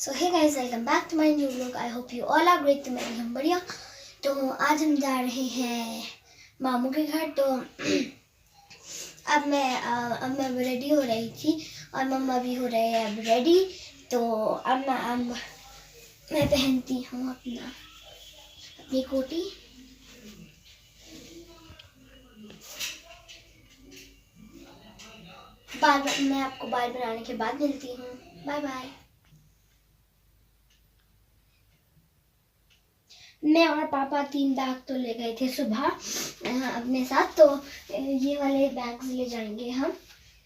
So hey guys, welcome back to my new vlog. I hope you all are great. तो मैं भी हम बढ़िया। तो आज हम जा रहे हैं मामू के घर। तो अब मैं रेडी हो रही थी और मम्मा भी हो रहे हैं अब रेडी। तो अब मैं पहनती हूँ अपनी कोटी। मैं आपको बाल बनाने के बाद मिलती हूँ। Bye bye. मैं और पापा 3 बैग तो ले गए थे सुबह अपने साथ। तो ये वाले बैग्स ले जाएंगे हम।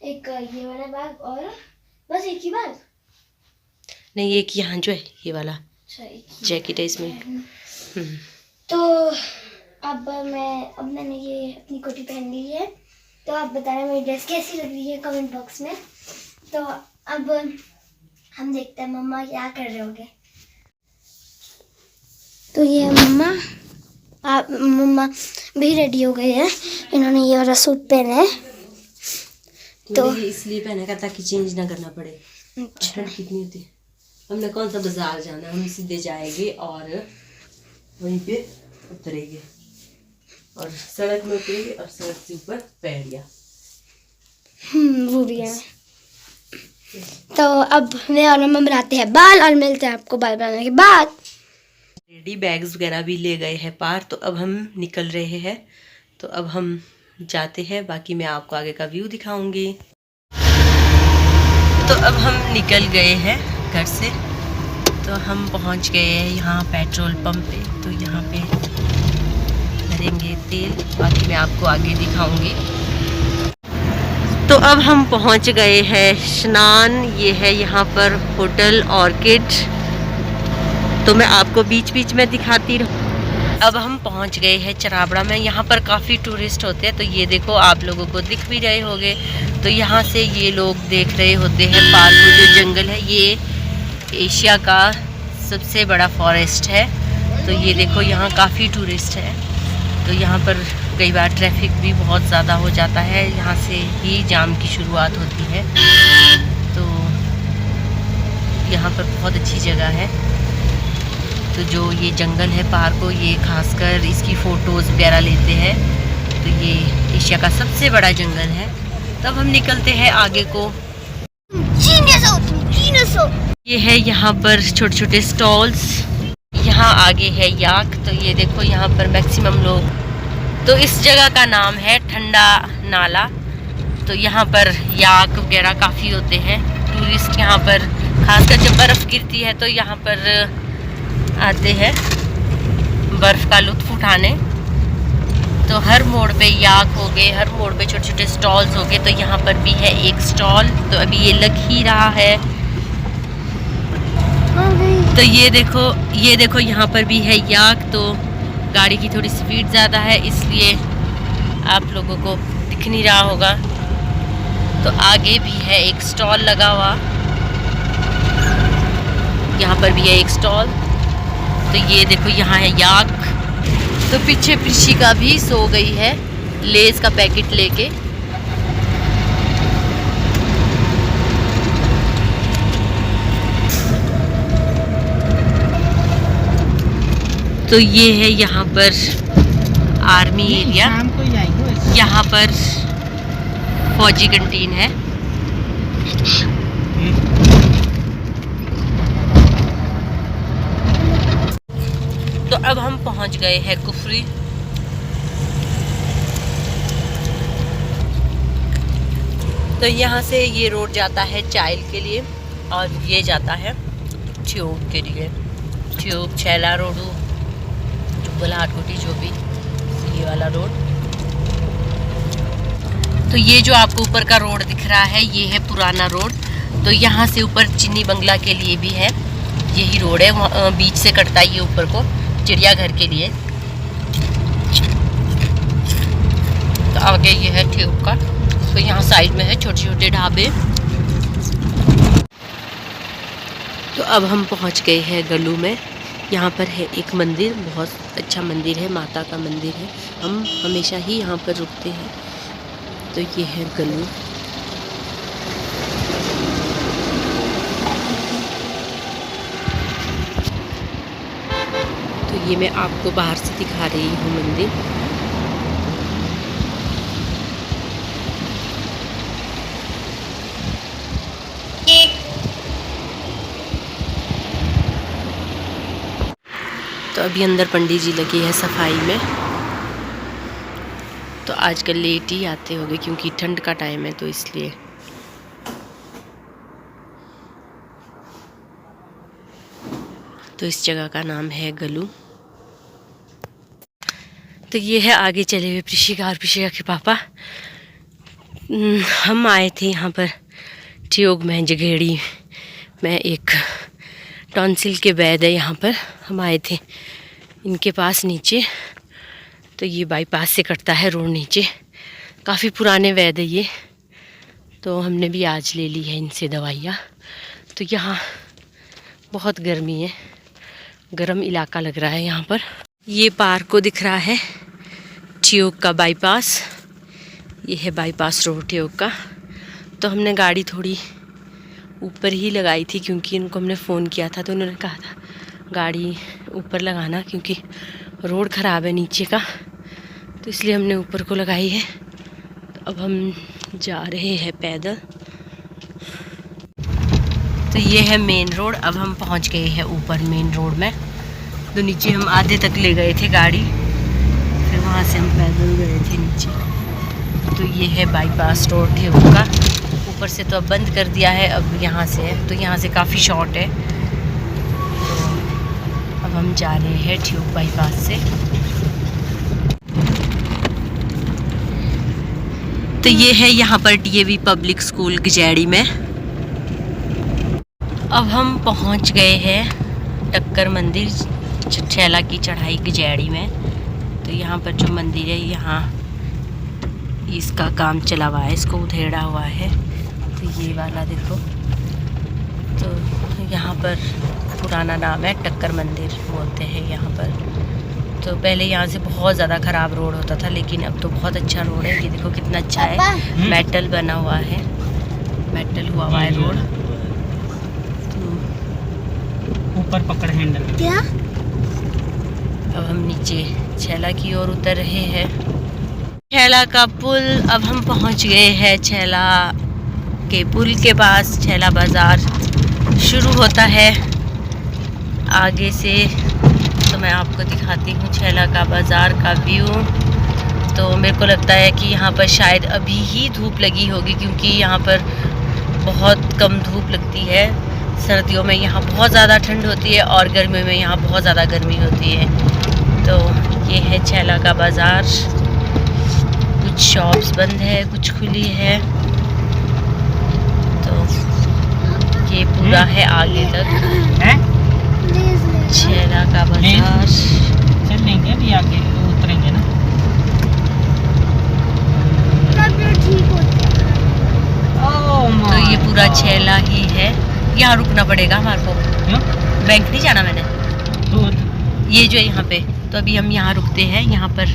एक ये वाला बैग और बस एक ही बैग नहीं, एक यहाँ जो है ये वाला जैकेट है इसमें। तो अब मैंने ये अपनी कोटी पहन ली है। तो आप बताना मेरी ड्रेस कैसी लग रही है कमेंट बॉक्स में। तो अब हम देखते हैं मम्मा क्या कर रहे होंगे। तो ये मम्मा भी रेडी हो गए हैं। इन्होंने ये वाला सूट पहना है। तो ये इसलिए पहना था ताकि चेंज ना करना पड़े। अच्छा, कितनी होती है। हमने कौन सा बाजार जाना, हम सीधे जाएंगे और वहीं पे उतरेंगे और सड़क में उतरेंगे और सड़क से ऊपर पैरिया। वो भी है। तो अब मैं और मम्मा बनाते हैं बाल और मिलते हैं आपको बाल बनाने के बाद। रेडी बैग्स वगैरह भी ले गए हैं पार। तो अब हम निकल रहे हैं। तो अब हम जाते हैं, बाकी मैं आपको आगे का व्यू दिखाऊंगी। तो अब हम निकल गए हैं घर से। तो हम पहुंच गए हैं यहाँ पेट्रोल पंप पे। तो यहाँ पे भरेंगे तेल, बाकी मैं आपको आगे दिखाऊंगी। तो अब हम पहुंच गए हैं स्नान। ये है यहाँ पर होटल ऑर्किड। तो मैं आपको बीच बीच में दिखाती रहूँ। अब हम पहुंच गए हैं चराबड़ा में। यहाँ पर काफ़ी टूरिस्ट होते हैं। तो ये देखो, आप लोगों को दिख भी रहे होंगे। तो यहाँ से ये लोग देख रहे होते हैं पार्क में जो जंगल है। ये एशिया का सबसे बड़ा फॉरेस्ट है। तो ये देखो, यहाँ काफ़ी टूरिस्ट है। तो यहाँ पर कई बार ट्रैफिक भी बहुत ज़्यादा हो जाता है। यहाँ से ही जाम की शुरुआत होती है। तो यहाँ पर बहुत अच्छी जगह है। तो जो ये जंगल है पार्क को, ये खासकर इसकी फ़ोटोज़ वगैरह लेते हैं। तो ये एशिया का सबसे बड़ा जंगल है। तब हम निकलते हैं आगे को। ये है यहाँ पर छोटे छोटे स्टॉल्स। यहाँ आगे है याक। तो ये देखो, यहाँ पर मैक्सिमम लोग, तो इस जगह का नाम है ठंडा नाला। तो यहाँ पर याक वगैरह काफ़ी होते हैं। टूरिस्ट यहाँ पर खासकर जब बर्फ़ गिरती है तो यहाँ पर आते हैं बर्फ़ का लुत्फ़ उठाने। तो हर मोड़ पे याक हो गए, हर मोड़ पे छोटे छोटे स्टॉल्स हो गए। तो यहाँ पर भी है एक स्टॉल। तो अभी ये लग ही रहा है। तो ये देखो यहाँ पर भी है याक। तो गाड़ी की थोड़ी स्पीड ज़्यादा है, इसलिए आप लोगों को दिख नहीं रहा होगा। तो आगे भी है एक स्टॉल लगा हुआ। यहाँ पर भी है एक स्टॉल। तो ये देखो, यहाँ है याक। तो पीछे प्रिशिका भी सो गई है लेस का पैकेट लेके। तो ये है यहाँ पर आर्मी एरिया। यहाँ पर फौजी कैंटीन है। तो अब हम पहुँच गए हैं कुफरी। तो यहाँ से ये रोड जाता है चाइल के लिए और ये जाता है ट्यूब के लिए। ट्यूब, छैला रोडू, बलाटकोटी, जो भी ये वाला रोड। तो ये जो आपको ऊपर का रोड दिख रहा है, ये है पुराना रोड। तो यहाँ से ऊपर चिन्नी बंगला के लिए भी है, यही रोड है। बीच से कटता है ये ऊपर को चिड़ियाघर के लिए। तो आगे ये है ट्यूब का। तो यहाँ साइड में है छोटे छोटे ढाबे। तो अब हम पहुँच गए हैं गलू में। यहाँ पर है एक मंदिर, बहुत अच्छा मंदिर है, माता का मंदिर है। हम हमेशा ही यहाँ पर रुकते हैं। तो ये है गलू। ये मैं आपको बाहर से दिखा रही हूँ मंदिर। तो अभी अंदर पंडित जी लगे हैं सफाई में। तो आजकल लेट ही आते होंगे क्योंकि ठंड का टाइम है, तो इसलिए। तो इस जगह का नाम है गलू। तो ये है आगे चले हुए प्रिशिका और प्रिशिका के पापा। हम आए थे यहाँ पर ठियोग में, जगेड़ी में एक टॉन्सिल के वैद है, यहाँ पर हम आए थे इनके पास नीचे। तो ये बाईपास से कटता है रोड नीचे, काफ़ी पुराने वैद है ये। तो हमने भी आज ले ली है इनसे दवाइयाँ। तो यहाँ बहुत गर्मी है, गर्म इलाका लग रहा है यहाँ पर। ये पार्क को दिख रहा है ठियोग का बाईपास, ये है बाईपास रोड ठियोग का। तो हमने गाड़ी थोड़ी ऊपर ही लगाई थी क्योंकि इनको हमने फ़ोन किया था, तो उन्होंने कहा था गाड़ी ऊपर लगाना क्योंकि रोड ख़राब है नीचे का, तो इसलिए हमने ऊपर को लगाई है। तो अब हम जा रहे हैं पैदल। तो ये है मेन रोड। अब हम पहुंच गए हैं ऊपर मेन रोड में। तो नीचे हम आधे तक ले गए थे गाड़ी, फिर वहाँ से हम पैदल गए थे नीचे। तो ये है बाईपास रोड ठियोग का। ऊपर से तो अब बंद कर दिया है, अब यहाँ से है, तो यहाँ से काफ़ी शॉर्ट है। तो अब हम जा रहे हैं ठियोग बाईपास से। तो ये है यहाँ पर DAV पब्लिक स्कूल गजेड़ी में। अब हम पहुँच गए हैं टक्कर मंदिर, छैला की चढ़ाई गजेड़ी में। तो यहाँ पर जो मंदिर है, यहाँ इसका काम चला हुआ है, इसको उधेड़ा हुआ है। तो ये वाला देखो, तो यहाँ पर पुराना नाम है टक्कर मंदिर बोलते हैं यहाँ पर। तो पहले यहाँ से बहुत ज़्यादा ख़राब रोड होता था, लेकिन अब तो बहुत अच्छा रोड है। ये देखो कितना अच्छा है, मेटल बना हुआ है, मेटल हुआ है रोड। तो ऊपर पकड़ हैंडल क्या? अब हम नीचे छैला की ओर उतर रहे हैं। छैला का पुल, अब हम पहुँच गए हैं छैला के पुल के पास। छैला बाज़ार शुरू होता है आगे से। तो मैं आपको दिखाती हूँ छैला का बाज़ार का व्यू। तो मेरे को लगता है कि यहाँ पर शायद अभी ही धूप लगी होगी, क्योंकि यहाँ पर बहुत कम धूप लगती है। सर्दियों में यहाँ बहुत ज़्यादा ठंड होती है और गर्मियों में यहाँ बहुत ज़्यादा गर्मी होती है। तो ये है छैला का बाज़ार। कुछ शॉप्स बंद है, कुछ खुली है। तो ये पूरा है आगे तक छैला का बाजार। चलेंगे अभी आगे, उतरेंगे ना। तो ये पूरा छैला ही है। यहाँ रुकना पड़ेगा हमारे को, बैंक नहीं जाना मैंने। तो ये जो है यहाँ पे, तो अभी हम यहाँ रुकते हैं। यहाँ पर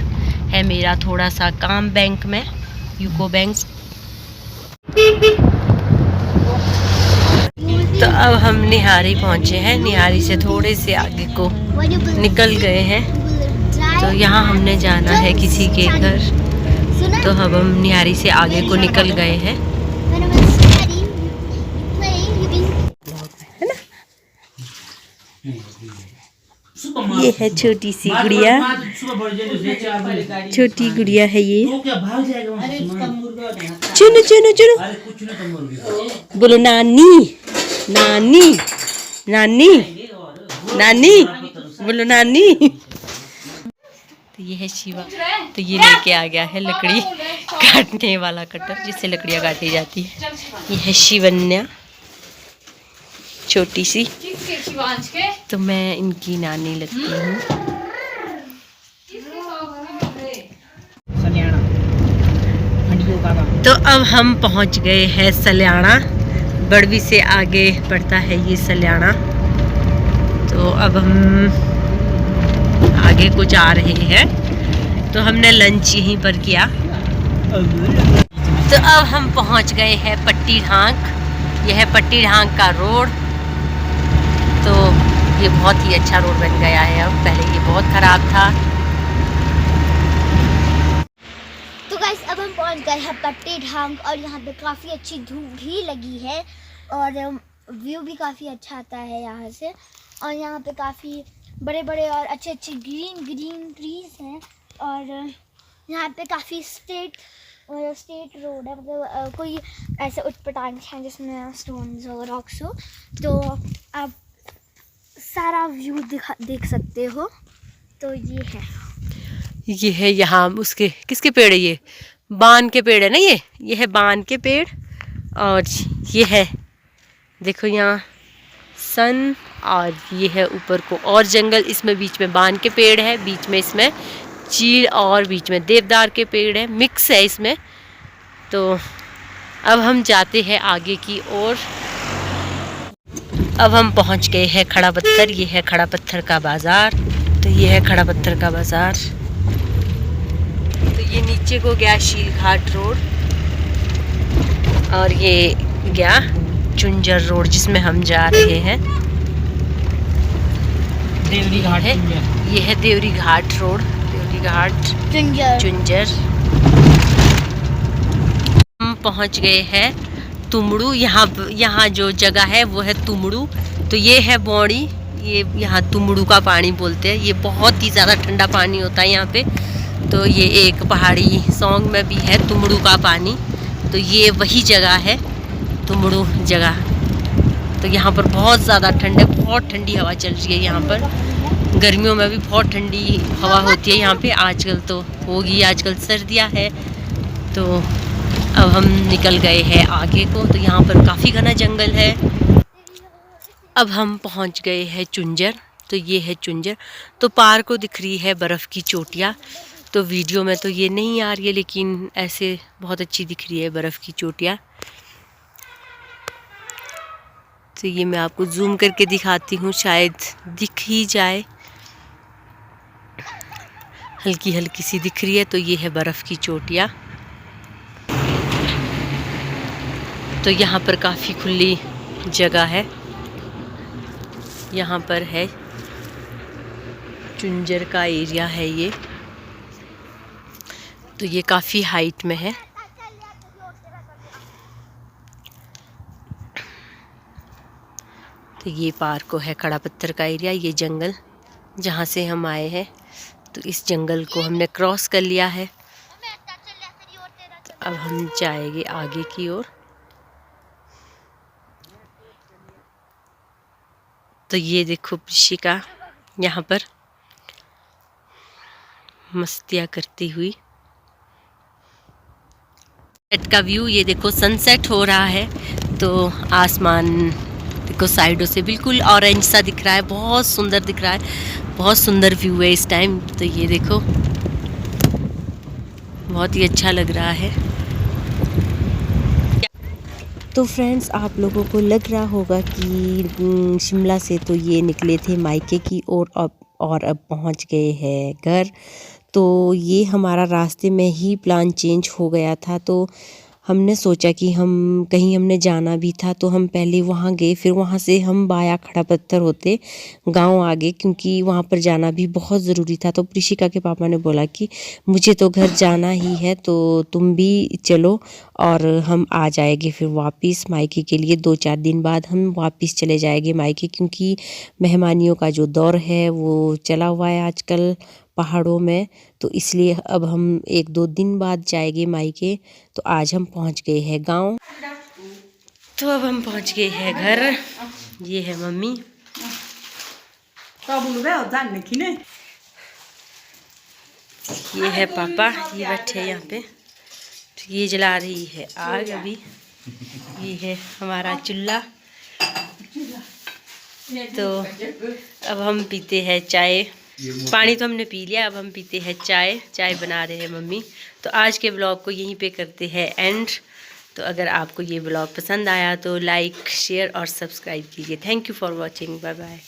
है मेरा थोड़ा सा काम बैंक में, यूको बैंक। तो अब हम निहारी पहुँचे हैं। निहारी से थोड़े से आगे को निकल गए हैं। तो यहाँ हमने जाना है किसी के घर। तो अब हम निहारी से आगे को निकल गए हैं। ये है छोटी सी गुड़िया, छोटी गुड़िया है ये। चुनो चुनो चुनो, बोलो नानी नानी नानी नानी, बोलो नानी। तो ये है शिवा। तो ये लेके आ गया है लकड़ी काटने वाला कटर, जिससे लकड़ियाँ काटी जाती है। ये है शिवन्या, छोटी सी। तो मैं इनकी नानी लगती हूँ। तो अब हम पहुँच गए हैं सल्याना। बड़वी से आगे पड़ता है ये सल्याना। तो अब हम आगे को जा रहे हैं। तो हमने लंच यहीं पर किया। तो अब हम पहुंच गए हैं पट्टी ढांक। यह है पट्टी ढांक का रोड। तो ये बहुत ही अच्छा रोड बन गया है अब, पहले ये बहुत ख़राब था। तो गाइस अब हम पहुंच गए हैं पट्टी ढांग और यहाँ पे काफ़ी अच्छी धूप भी लगी है और व्यू भी काफ़ी अच्छा आता है यहाँ से। और यहाँ पे काफ़ी बड़े बड़े और अच्छे अच्छे ग्रीन ट्रीज हैं और यहाँ पे काफ़ी स्ट्रेट रोड है, मतलब कोई ऐसे उटपटांग हैं जिसमें स्टोन्स और रॉक्स हो, तो आप सारा व्यू देख सकते हो। तो ये है यहाँ उसके किसके पेड़ है, ये बान के पेड़ है ना, ये है बान के पेड़। और ये है देखो यहाँ सन, और ये है ऊपर को और जंगल, इसमें बीच में बान के पेड़ है, बीच में इसमें चीड़ और बीच में देवदार के पेड़ है, मिक्स है इसमें। तो अब हम जाते हैं आगे की ओर। अब हम पहुंच गए हैं खड़ा पत्थर, ये है खड़ा पत्थर का बाज़ार। तो ये है खड़ा पत्थर का बाज़ार। तो ये नीचे को गया शील घाट रोड और ये गया चुंजर रोड जिसमें हम जा रहे हैं। देवरी घाट है, ये है देवरी घाट रोड, देवरी घाट चुंजर। हम पहुंच गए हैं तुमड़ू। यहाँ जो जगह है वो है तुमड़ू। तो ये है बौड़ी, ये यहाँ तुमड़ू का पानी बोलते हैं। ये बहुत ही ज़्यादा ठंडा पानी होता है यहाँ पे। तो ये एक पहाड़ी सॉन्ग में भी है तुमड़ू का पानी। तो ये वही जगह है तुमड़ू जगह। तो यहाँ पर बहुत ज़्यादा ठंड है, बहुत ठंडी हवा चल रही है यहाँ पर। गर्मियों में भी बहुत ठंडी हवा होती है यहाँ पे। आजकल तो होगी, आजकल सर्दियाँ है। तो अब हम निकल गए हैं आगे को। तो यहाँ पर काफ़ी घना जंगल है। अब हम पहुँच गए हैं चुंजर। तो ये है चुंजर। तो पार को दिख रही है बर्फ़ की चोटियाँ। तो वीडियो में तो ये नहीं आ रही है, लेकिन ऐसे बहुत अच्छी दिख रही है बर्फ़ की चोटियाँ। तो ये मैं आपको जूम करके दिखाती हूँ, शायद दिख ही जाए, हल्की हल्की सी दिख रही है। तो ये है बर्फ़ की चोटियाँ। तो यहाँ पर काफ़ी खुली जगह है। यहाँ पर है चुंजर का एरिया है ये। तो ये काफ़ी हाइट में है। तो ये पार्क को है खड़ा पत्थर का एरिया, ये जंगल जहाँ से हम आए हैं। तो इस जंगल को हमने क्रॉस कर लिया है। तो अब हम जाएंगे आगे की ओर। तो ये देखो प्रिशिका यहाँ पर मस्तियाँ करती हुई। सेट का व्यू ये देखो, सनसेट हो रहा है। तो आसमान देखो साइडों से बिल्कुल ऑरेंज सा दिख रहा है, बहुत सुंदर दिख रहा है, बहुत सुंदर व्यू है इस टाइम। तो ये देखो बहुत ही अच्छा लग रहा है। तो फ्रेंड्स, आप लोगों को लग रहा होगा कि शिमला से तो ये निकले थे मायके की ओर और अब पहुंच गए हैं घर। तो ये हमारा रास्ते में ही प्लान चेंज हो गया था। तो हमने सोचा कि हमने जाना भी था, तो हम पहले वहाँ गए, फिर वहाँ से हम बाया खड़ा पत्थर होते गांव आ गए, क्योंकि वहाँ पर जाना भी बहुत ज़रूरी था। तो प्रिशिका के पापा ने बोला कि मुझे तो घर जाना ही है, तो तुम भी चलो और हम आ जाएंगे फिर वापस मायके के लिए। 2-4 दिन बाद हम वापस चले जाएंगे मायके, क्योंकि मेहमानियों का जो दौर है वो चला हुआ है आजकल पहाड़ों में। तो इसलिए अब हम 1-2 दिन बाद जाएंगे मायके। तो आज हम पहुंच गए हैं गांव। तो अब हम पहुंच गए हैं घर। ये है मम्मी, ये है पापा, ये बैठे हैं यहाँ पे। तो ये जला रही है आग अभी। ये है हमारा चूल्हा। तो अब हम पीते हैं चाय। पानी तो हमने पी लिया, अब हम पीते हैं चाय बना रहे हैं मम्मी। तो आज के ब्लॉग को यहीं पे करते हैं एंड। तो अगर आपको ये ब्लॉग पसंद आया तो लाइक, शेयर और सब्सक्राइब कीजिए। Thank you for watching. Bye bye.